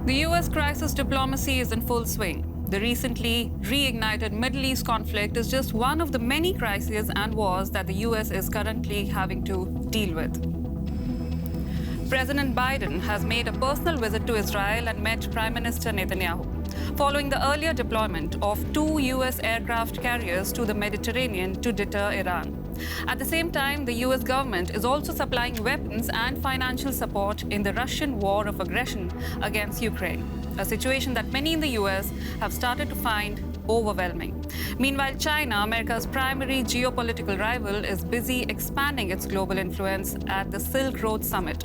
The US crisis diplomacy is in full swing. The recently reignited Middle East conflict is just one of the many crises and wars that the US is currently having to deal with. President Biden has made a personal visit to Israel and met Prime Minister Netanyahu, following the earlier deployment of 2 US aircraft carriers to the Mediterranean to deter Iran. At the same time, the US government is also supplying weapons and financial support in the Russian war of aggression against Ukraine, a situation that many in the US have started to find overwhelming. Meanwhile, China, America's primary geopolitical rival, is busy expanding its global influence at the Silk Road Summit.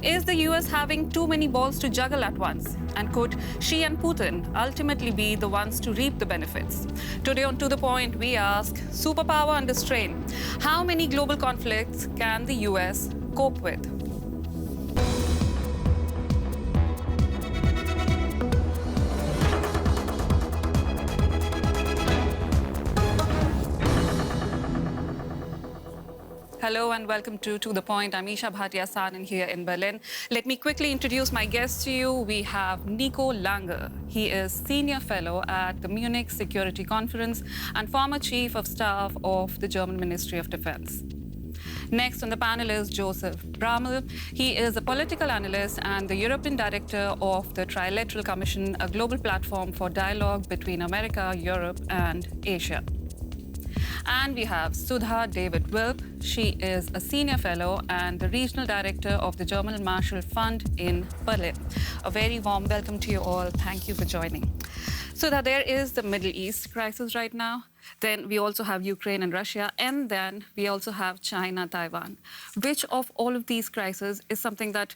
Is the US having too many balls to juggle at once? And could Xi and Putin ultimately be the ones to reap the benefits? Today on To The Point, we ask, superpower under strain, how many global conflicts can the US cope with? Hello and welcome to The Point. I'm Isha Bhatia-Sanin here in Berlin. Let me quickly introduce my guests to you. We have Nico Lange. He is Senior Fellow at the Munich Security Conference and former Chief of Staff of the German Ministry of Defense. Next on the panel is Joseph Bramel. He is a political analyst and the European Director of the Trilateral Commission, a global platform for dialogue between America, Europe, and Asia. And we have Sudha David Wilp. She is a Senior Fellow and the Regional Director of the German Marshall Fund in Berlin. A very warm welcome to you all. Thank you for joining. Sudha, there is the Middle East crisis right now. Then we also have Ukraine and Russia. And then we also have China, Taiwan. Which of all of these crises is something that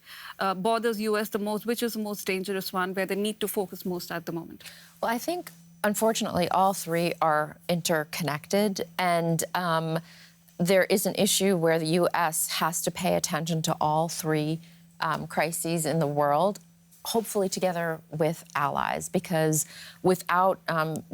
bothers US the most? Which is the most dangerous one where they need to focus most at the moment? Well, I think unfortunately, all three are interconnected, and there is an issue where the U.S. has to pay attention to all three crises in the world, hopefully together with allies, because without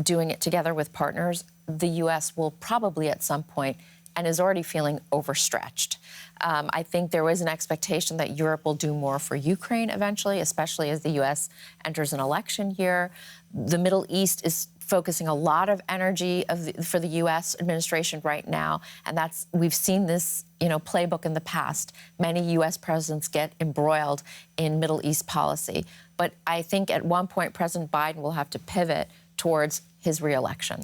doing it together with partners, the U.S. will probably at some point, and is already feeling overstretched. I think there is an expectation that Europe will do more for Ukraine eventually, especially as the U.S. enters an election year. The Middle East is focusing a lot of energy for the U.S. administration right now, and we've seen this, playbook in the past. Many U.S. presidents get embroiled in Middle East policy, but I think at one point President Biden will have to pivot towards his re-election.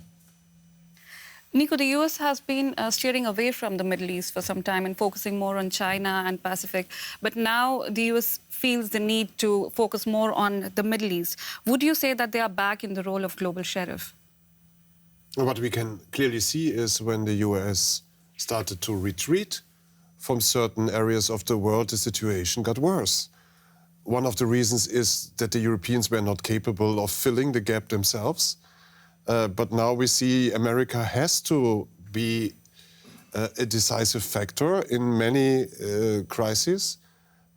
Nico, the U.S. has been steering away from the Middle East for some time and focusing more on China and Pacific. But now the U.S. feels the need to focus more on the Middle East. Would you say that they are back in the role of global sheriff? What we can clearly see is when the U.S. started to retreat from certain areas of the world, the situation got worse. One of the reasons is that the Europeans were not capable of filling the gap themselves. But now we see America has to be a decisive factor in many crises.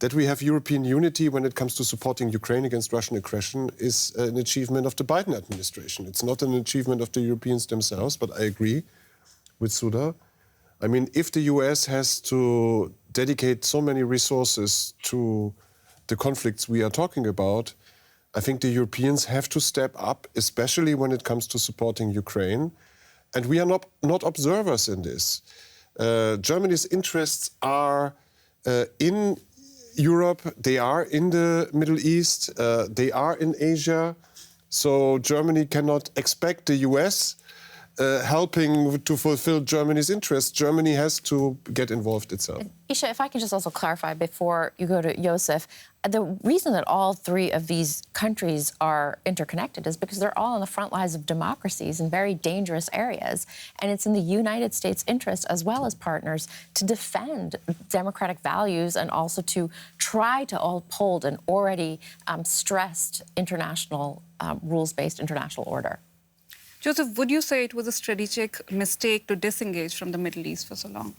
That we have European unity when it comes to supporting Ukraine against Russian aggression is an achievement of the Biden administration. It's not an achievement of the Europeans themselves, but I agree with Sudha. I mean, if the US has to dedicate so many resources to the conflicts we are talking about, I think the Europeans have to step up, especially when it comes to supporting Ukraine. And we are not observers in this. Germany's interests are in Europe, they are in the Middle East, they are in Asia. So Germany cannot expect the US helping to fulfill Germany's interests. Germany has to get involved itself. Isha, if I can just also clarify before you go to Joseph, the reason that all three of these countries are interconnected is because they're all on the front lines of democracies in very dangerous areas. And it's in the United States' interest, as well as partners, to defend democratic values and also to try to uphold an already stressed international, rules-based international order. Joseph, would you say it was a strategic mistake to disengage from the Middle East for so long?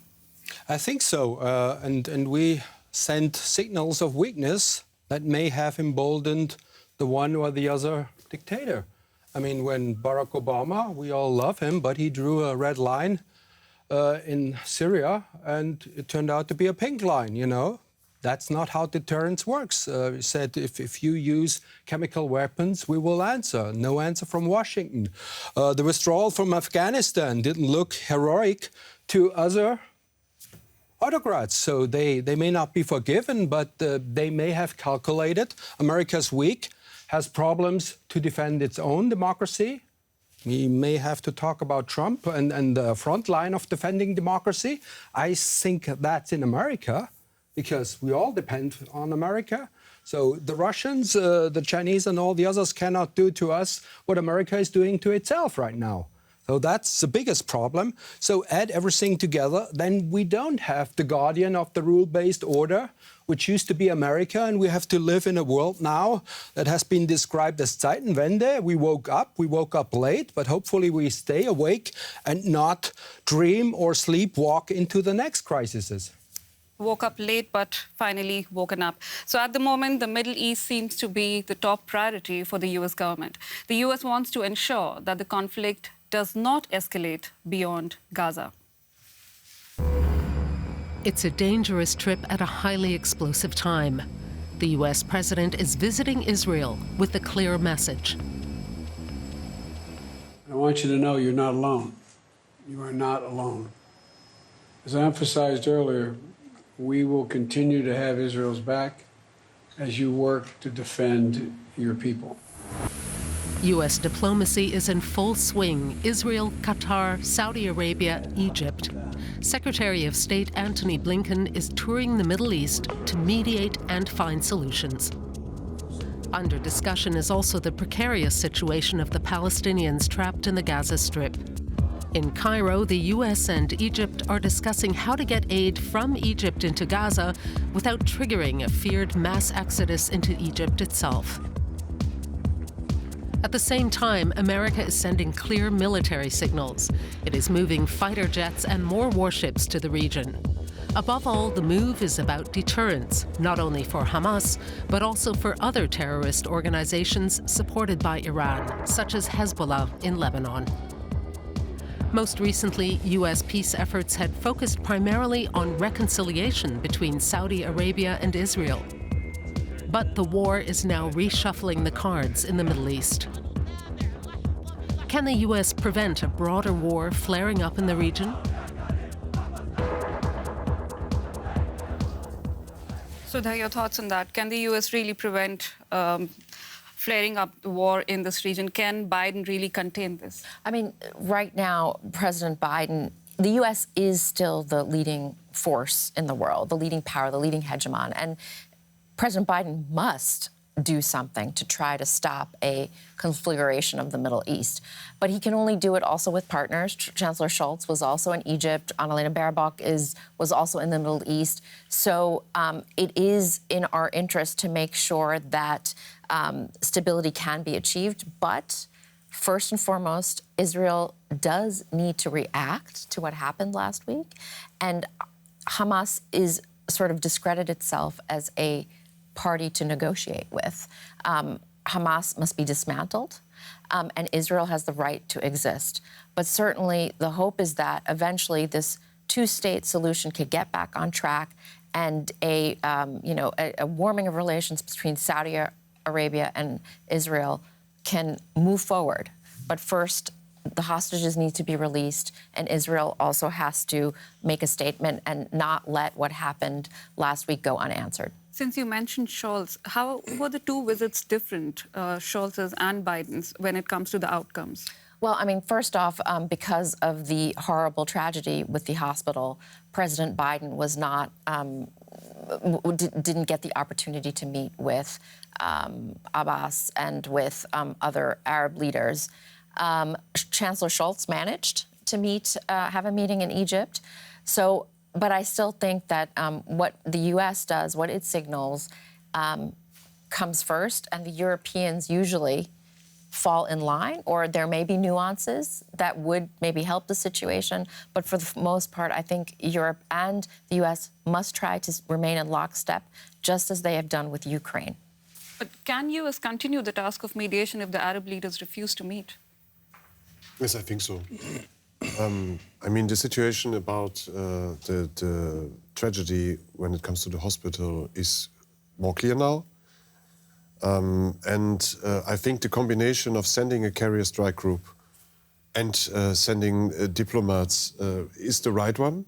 I think so. And we sent signals of weakness that may have emboldened the one or the other dictator. I mean, when Barack Obama, we all love him, but he drew a red line in Syria, and it turned out to be a pink line, That's not how deterrence works. He said if you use chemical weapons, we will answer. No answer from Washington. The withdrawal from Afghanistan didn't look heroic to other autocrats. So they may not be forgiven, but they may have calculated America's weak, has problems to defend its own democracy. We may have to talk about Trump and the front line of defending democracy. I think that's in America, because we all depend on America. So the Russians, the Chinese, and all the others cannot do to us what America is doing to itself right now. So that's the biggest problem. So add everything together, then we don't have the guardian of the rule-based order, which used to be America, and we have to live in a world now that has been described as Zeitenwende. We woke up late, but hopefully we stay awake and not dream or sleepwalk into the next crises. Woke up late, but finally woken up. So at the moment, the Middle East seems to be the top priority for the US government. The US wants to ensure that the conflict does not escalate beyond Gaza. It's a dangerous trip at a highly explosive time. The US president is visiting Israel with a clear message. I want you to know you're not alone. You are not alone. As I emphasized earlier, we will continue to have Israel's back as you work to defend your people. U.S. diplomacy is in full swing. Israel, Qatar, Saudi Arabia, Egypt. Secretary of State Antony Blinken is touring the Middle East to mediate and find solutions. Under discussion is also the precarious situation of the Palestinians trapped in the Gaza Strip. In Cairo, the U.S. and Egypt are discussing how to get aid from Egypt into Gaza without triggering a feared mass exodus into Egypt itself. At the same time, America is sending clear military signals. It is moving fighter jets and more warships to the region. Above all, the move is about deterrence, not only for Hamas, but also for other terrorist organizations supported by Iran, such as Hezbollah in Lebanon. Most recently, U.S. peace efforts had focused primarily on reconciliation between Saudi Arabia and Israel. But the war is now reshuffling the cards in the Middle East. Can the U.S. prevent a broader war flaring up in the region? So, your thoughts on that? Can the U.S. really prevent flaring up the war in this region? Can Biden really contain this? I mean, right now, President Biden, the U.S. is still the leading force in the world, the leading power, the leading hegemon. And President Biden must do something to try to stop a conflagration of the Middle East. But he can only do it also with partners. Chancellor Scholz was also in Egypt. Annalena Baerbock was also in the Middle East. So it is in our interest to make sure that stability can be achieved. But first and foremost, Israel does need to react to what happened last week. And Hamas is sort of discredited itself as a party to negotiate with. Hamas must be dismantled, and Israel has the right to exist. But certainly the hope is that eventually this two-state solution could get back on track, and a warming of relations between Saudi Arabia and Israel can move forward. But first, the hostages need to be released, and Israel also has to make a statement and not let what happened last week go unanswered. Since you mentioned Scholz, how were the two visits different, Scholz's and Biden's, when it comes to the outcomes? Well, I mean, first off, because of the horrible tragedy with the hospital, President Biden was not, didn't get the opportunity to meet with Abbas and with other Arab leaders. Chancellor Scholz managed to have a meeting in Egypt. So, but I still think that what the U.S. does, what it signals, comes first, and the Europeans usually fall in line, or there may be nuances that would maybe help the situation. But for the most part, I think Europe and the U.S. must try to remain in lockstep, just as they have done with Ukraine. But can U.S. continue the task of mediation if the Arab leaders refuse to meet? Yes, I think so. I mean, the situation about the tragedy when it comes to the hospital is more clear now. I think the combination of sending a carrier strike group and sending diplomats is the right one.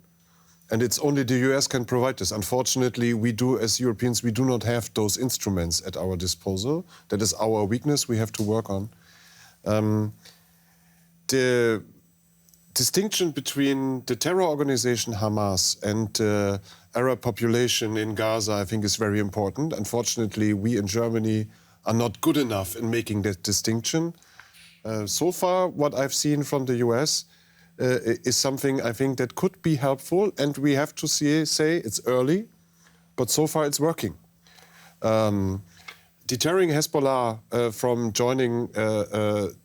And it's only the US can provide this. Unfortunately, we do, as Europeans, we do not have those instruments at our disposal. That is our weakness we have to work on. The distinction between the terror organization Hamas and the Arab population in Gaza, I think, is very important. Unfortunately, we in Germany are not good enough in making that distinction. So far, what I've seen from the US is something I think that could be helpful, and we have to say it's early, but so far it's working. Deterring Hezbollah from joining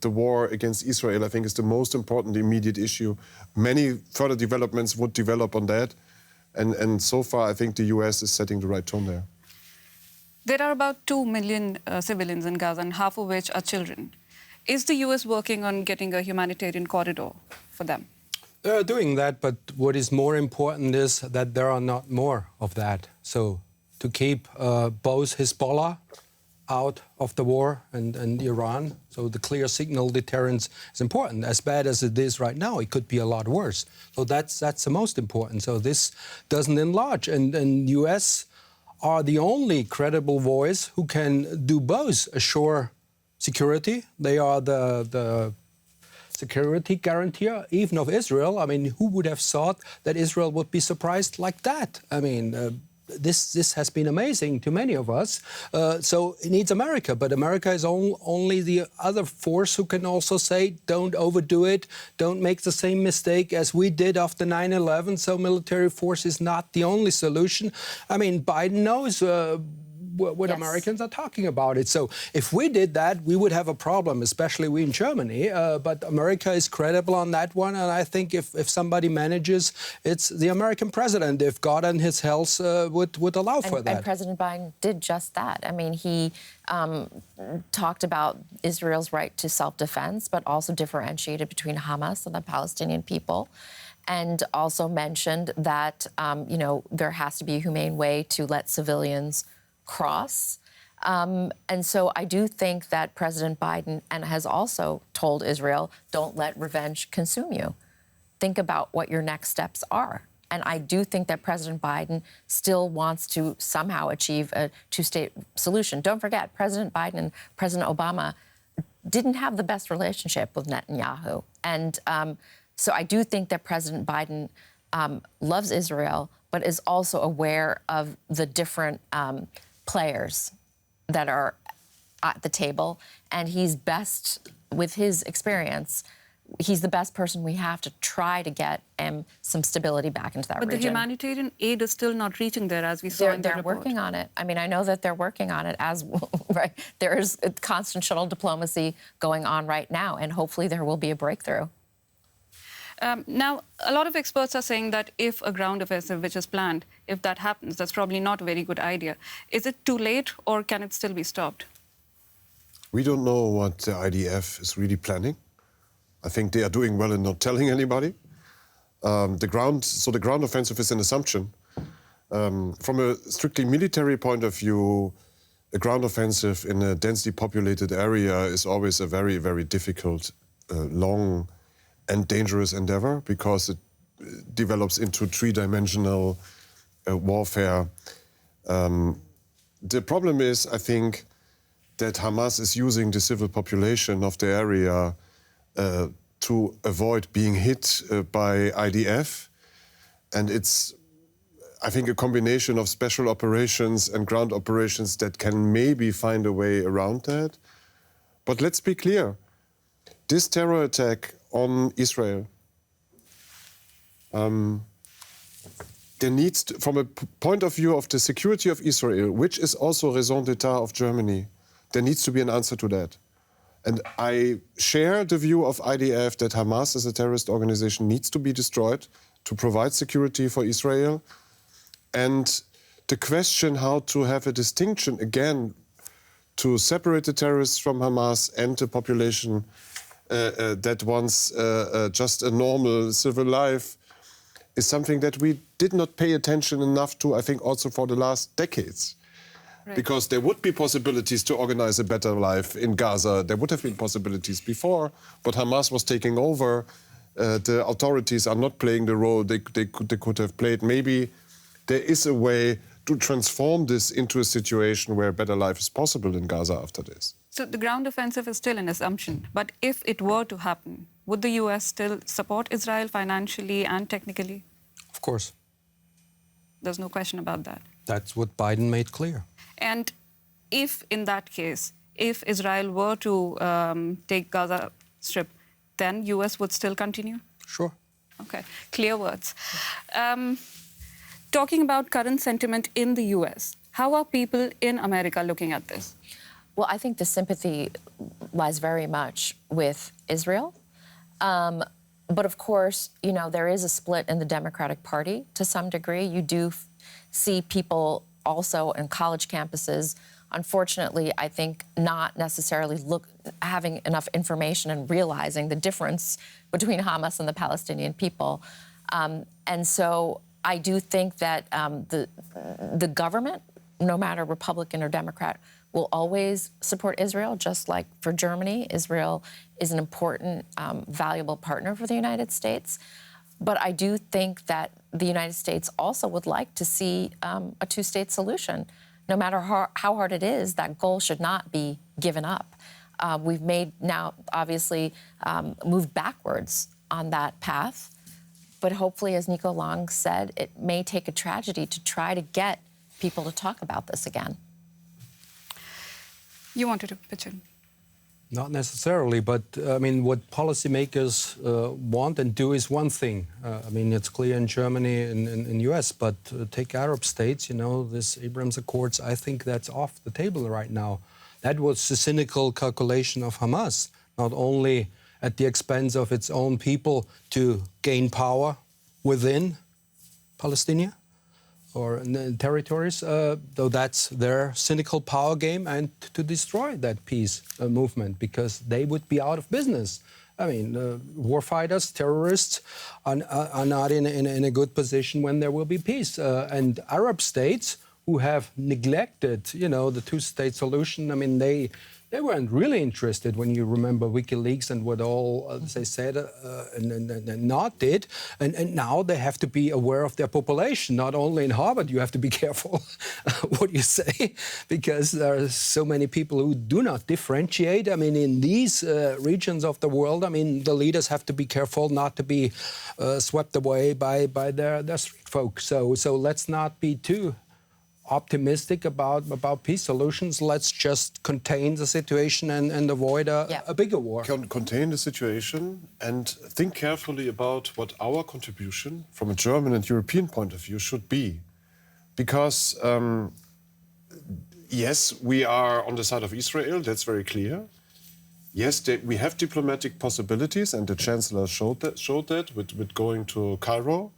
the war against Israel, I think, is the most important immediate issue. Many further developments would develop on that, and so far I think the US is setting the right tone there. There are about 2 million civilians in Gaza, and half of which are children. Is the US working on getting a humanitarian corridor for them? They're doing that, but what is more important is that there are not more of that. So to keep both Hezbollah out of the war and Iran, so the clear signal deterrence is important. As bad as it is right now, it could be a lot worse. So that's the most important. So this doesn't enlarge. And US are the only credible voice who can do both. Assure security. They are the security guarantor, even of Israel. I mean, who would have thought that Israel would be surprised like that? I mean, this has been amazing to many of us. So it needs America, but America is only the other force who can also say, don't overdo it, don't make the same mistake as we did after 9/11. So military force is not the only solution. I mean, Biden knows what Yes. Americans are talking about it. So if we did that, we would have a problem, especially we in Germany. But America is credible on that one. And I think if somebody manages, it's the American president, if God and his health would allow for that. And President Biden did just that. I mean, he talked about Israel's right to self-defense, but also differentiated between Hamas and the Palestinian people. And also mentioned that, there has to be a humane way to let civilians cross. And so I do think that President Biden has also told Israel, don't let revenge consume you. Think about what your next steps are. And I do think that President Biden still wants to somehow achieve a two-state solution. Don't forget, President Biden and President Obama didn't have the best relationship with Netanyahu. And so I do think that President Biden loves Israel, but is also aware of the different players that are at the table. And he's best, with his experience, he's the best person we have to try to get some stability back into that region. But the humanitarian aid is still not reaching there, as we saw in the report. They're working on it. I mean, I know that they're working on it as right. There is constant shuttle diplomacy going on right now, and hopefully there will be a breakthrough. Now, a lot of experts are saying that if a ground offensive, which is planned, if that happens, that's probably not a very good idea. Is it too late, or can it still be stopped? We don't know what the IDF is really planning. I think they are doing well in not telling anybody. The ground offensive is an assumption. From a strictly military point of view, a ground offensive in a densely populated area is always a very, very difficult, long and dangerous endeavor, because it develops into three-dimensional warfare. The problem is, I think, that Hamas is using the civil population of the area to avoid being hit by IDF. And it's, I think, a combination of special operations and ground operations that can maybe find a way around that. But let's be clear. This terror attack on Israel, there needs to, from a point of view of the security of Israel, which is also raison d'etat of Germany, there needs to be an answer to that. And I share the view of IDF that Hamas as a terrorist organization needs to be destroyed to provide security for Israel. And the question how to have a distinction, again, to separate the terrorists from Hamas and the population that wants just a normal civil life is something that we did not pay attention enough to, I think, also for the last decades. Right. Because there would be possibilities to organize a better life in Gaza. There would have been possibilities before, but Hamas was taking over. The authorities are not playing the role they could have played. Maybe there is a way to transform this into a situation where a better life is possible in Gaza after this. So the ground offensive is still an assumption. But if it were to happen, would the US still support Israel financially and technically? Of course. There's no question about that. That's what Biden made clear. And if, in that case, if Israel were to take Gaza Strip, then US would still continue? Sure. Okay, clear words. Talking about current sentiment in the US, how are people in America looking at this? Well, I think the sympathy lies very much with Israel. But of course, you know, there is a split in the Democratic Party to some degree. You do see people also in college campuses, unfortunately, I think not necessarily having enough information and realizing the difference between Hamas and the Palestinian people. And so I do think that the government, no matter Republican or Democrat, will always support Israel, just like for Germany. Israel is an important, valuable partner for the United States. But I do think that the United States also would like to see a two-state solution. No matter how hard it is, that goal should not be given up. We've made now, obviously, moved backwards on that path. But hopefully, as Nico Lang said, it may take a tragedy to try to get people to talk about this again. You wanted to pitch in? Not necessarily, but I mean, what policymakers want and do is one thing. I mean, it's clear in Germany and in US, but take Arab states, you know, this Abraham Accords, I think that's off the table right now. That was the cynical calculation of Hamas, not only at the expense of its own people to gain power within Palestine or in the territories, though that's their cynical power game, and to destroy that peace movement because they would be out of business. I mean, warfighters, terrorists are not in a good position when there will be peace. And Arab states who have neglected, you know, the two-state solution, I mean, they weren't really interested when you remember WikiLeaks and what all they said and not did. And now they have to be aware of their population. Not only in Harvard, you have to be careful what you say, because there are so many people who do not differentiate. I mean, in these regions of the world, I mean, the leaders have to be careful not to be swept away by their street folk. So let's not be too optimistic about peace solutions. Let's just contain the situation and avoid a bigger war. Contain the situation and think carefully about what our contribution from a German and European point of view should be. Because, yes, we are on the side of Israel, that's very clear. Yes, we have diplomatic possibilities, and the Chancellor showed that with going to Cairo.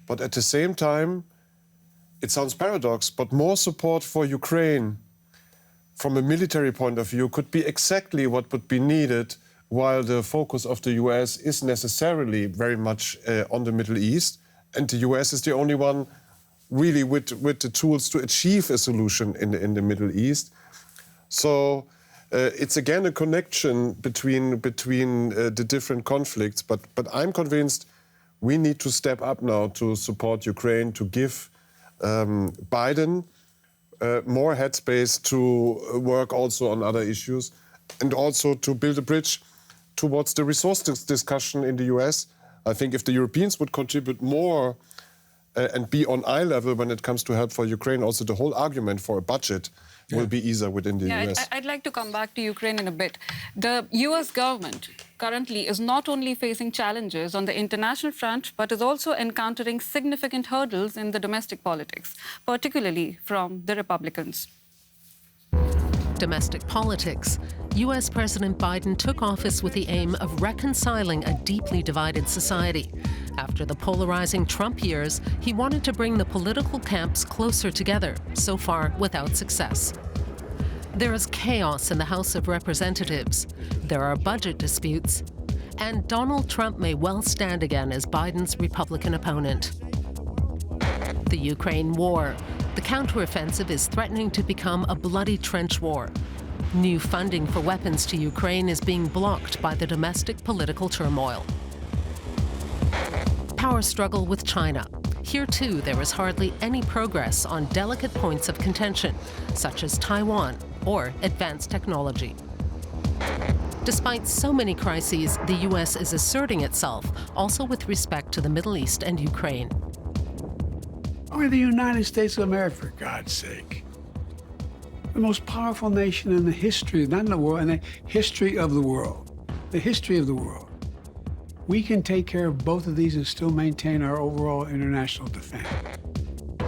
But at the same time, it sounds paradox, but more support for Ukraine from a military point of view could be exactly what would be needed, while the focus of the US is necessarily very much on the Middle East. And the US is the only one really with the tools to achieve a solution in the Middle East. So it's again a connection between the different conflicts. But I'm convinced we need to step up now to support Ukraine, to give Biden more headspace to work also on other issues, and also to build a bridge towards the resource discussion in the US. I think if the Europeans would contribute more and be on eye level when it comes to help for Ukraine, also the whole argument for a budget will be easier within the US. I'd like to come back to Ukraine in a bit. The US government currently is not only facing challenges on the international front, but is also encountering significant hurdles in the domestic politics, particularly from the Republicans. Domestic politics. US President Biden took office with the aim of reconciling a deeply divided society. After the polarizing Trump years, he wanted to bring the political camps closer together, so far without success. There is chaos in the House of Representatives. There are budget disputes. And Donald Trump may well stand again as Biden's Republican opponent. The Ukraine war. The counteroffensive is threatening to become a bloody trench war. New funding for weapons to Ukraine is being blocked by the domestic political turmoil. Power struggle with China. Here, too, there is hardly any progress on delicate points of contention, such as Taiwan or advanced technology. Despite so many crises, the U.S. is asserting itself, also with respect to the Middle East and Ukraine. We're the United States of America, for God's sake. The most powerful nation in the history, not in the world, in the history of the world. The history of the world. We can take care of both of these and still maintain our overall international defense.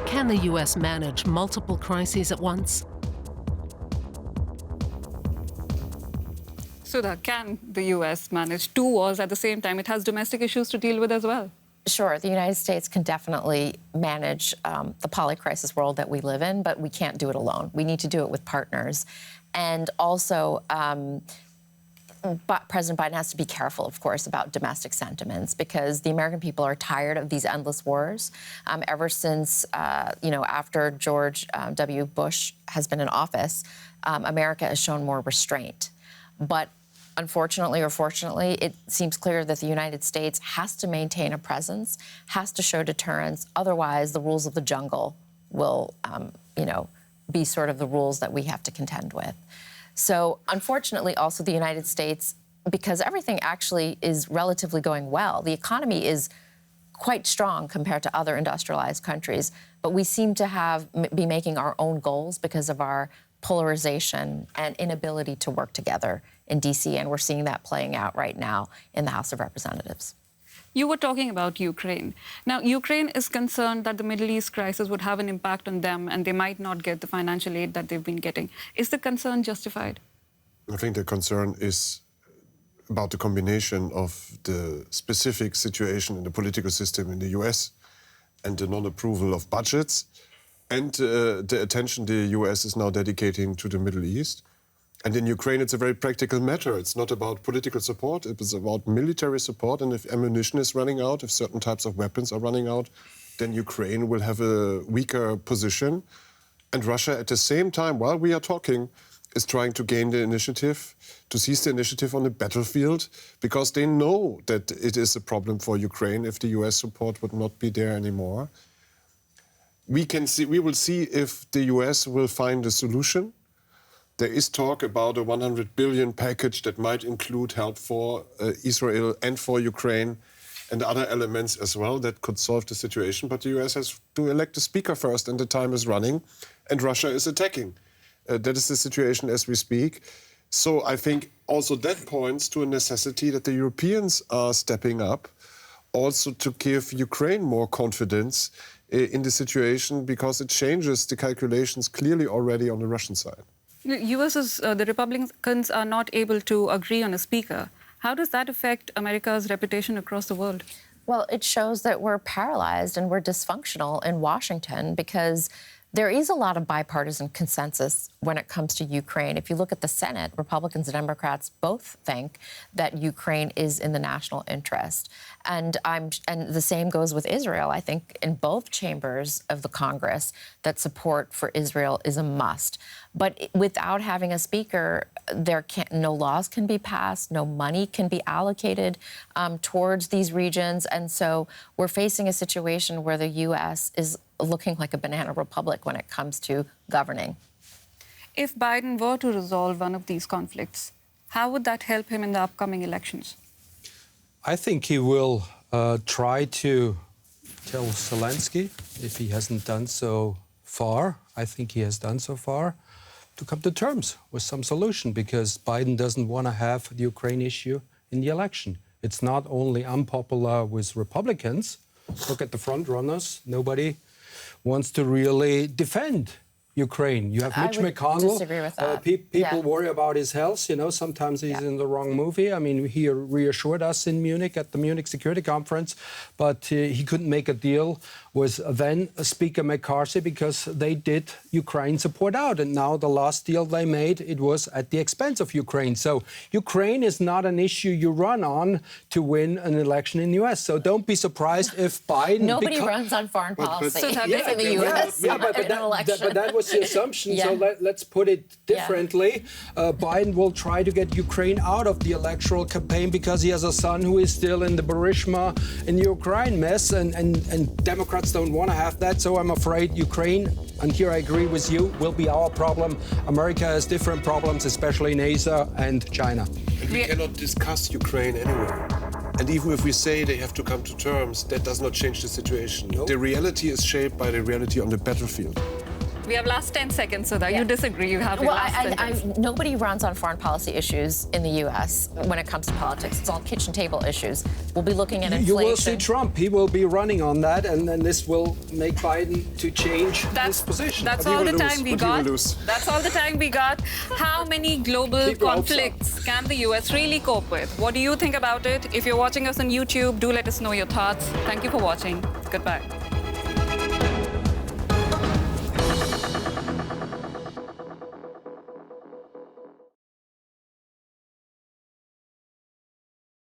Can the U.S. manage multiple crises at once? Sudha, can the U.S. manage two wars at the same time? It has domestic issues to deal with as well. Sure, the United States can definitely manage the polycrisis world that we live in, but we can't do it alone. We need to do it with partners. And also, President Biden has to be careful, of course, about domestic sentiments because the American people are tired of these endless wars. Ever since, after George W. Bush has been in office, America has shown more restraint. But unfortunately or fortunately, it seems clear that the United States has to maintain a presence, has to show deterrence. Otherwise, the rules of the jungle will, be sort of the rules that we have to contend with. So, unfortunately, also the United States, because everything actually is relatively going well, the economy is quite strong compared to other industrialized countries, but we seem to be making our own goals because of our polarization and inability to work together in D.C., and we're seeing that playing out right now in the House of Representatives. You were talking about Ukraine. Now, Ukraine is concerned that the Middle East crisis would have an impact on them and they might not get the financial aid that they've been getting. Is the concern justified? I think the concern is about the combination of the specific situation in the political system in the US and the non-approval of budgets and the attention the US is now dedicating to the Middle East. And in Ukraine, it's a very practical matter. It's not about political support. It is about military support. And if ammunition is running out, if certain types of weapons are running out, then Ukraine will have a weaker position. And Russia, at the same time, while we are talking, is trying to gain the initiative, to seize the initiative on the battlefield, because they know that it is a problem for Ukraine if the US support would not be there anymore. We will see if the US will find a solution. There is talk about a 100 billion package that might include help for Israel and for Ukraine and other elements as well that could solve the situation. But the US has to elect a speaker first, and the time is running, and Russia is attacking. That is the situation as we speak. So I think also that points to a necessity that the Europeans are stepping up, also to give Ukraine more confidence in the situation, because it changes the calculations clearly already on the Russian side. The Republicans are not able to agree on a speaker. How does that affect America's reputation across the world? Well, it shows that we're paralyzed and we're dysfunctional in Washington because there is a lot of bipartisan consensus when it comes to Ukraine. If you look at the Senate, Republicans and Democrats both think that Ukraine is in the national interest. And the same goes with Israel. I think in both chambers of the Congress that support for Israel is a must. But without having a speaker, no laws can be passed, no money can be allocated towards these regions. And so we're facing a situation where the U.S. is looking like a banana republic when it comes to governing. If Biden were to resolve one of these conflicts, how would that help him in the upcoming elections? I think he will try to tell Zelensky, if he hasn't done so far, I think he has done so far, to come to terms with some solution, because Biden doesn't want to have the Ukraine issue in the election. It's not only unpopular with Republicans. Look at the front runners. Nobody wants to really defend Ukraine. You have I Mitch would McConnell. disagree with that. People Yeah. worry about his health. You know, sometimes he's Yeah. in the wrong movie. I mean, he reassured us in Munich at the Munich Security Conference, but he couldn't make a deal with then Speaker McCarthy because they did Ukraine support out. And now the last deal they made, it was at the expense of Ukraine. So Ukraine is not an issue you run on to win an election in the US. So don't be surprised if Biden... Nobody runs on foreign policy So that- in the U.S. Yeah, but in an election. that was the assumption. Yeah. So let's put it differently. Biden will try to get Ukraine out of the electoral campaign because he has a son who is still in the Burisma in the Ukraine mess, and Democrats don't want to have that. So I'm afraid Ukraine, and here I agree with you, will be our problem. America has different problems, especially in Asia and China. And we cannot discuss Ukraine anywhere. And even if we say they have to come to terms, that does not change the situation. Nope. The reality is shaped by the reality on the battlefield. We have last 10 seconds, Sudha. Yeah. You disagree. You have your Well, last sentence. nobody runs on foreign policy issues in the U.S. when it comes to politics. It's all kitchen table issues. We'll be looking at inflation. You will see Trump. He will be running on that, and then this will make Biden to change his position. That's But he all will the lose. time we But he will got. lose. That's all the time we got. How many global Keep your hopes up. conflicts can the US really cope with? What do you think about it? If you're watching us on YouTube, do let us know your thoughts. Thank you for watching. Goodbye.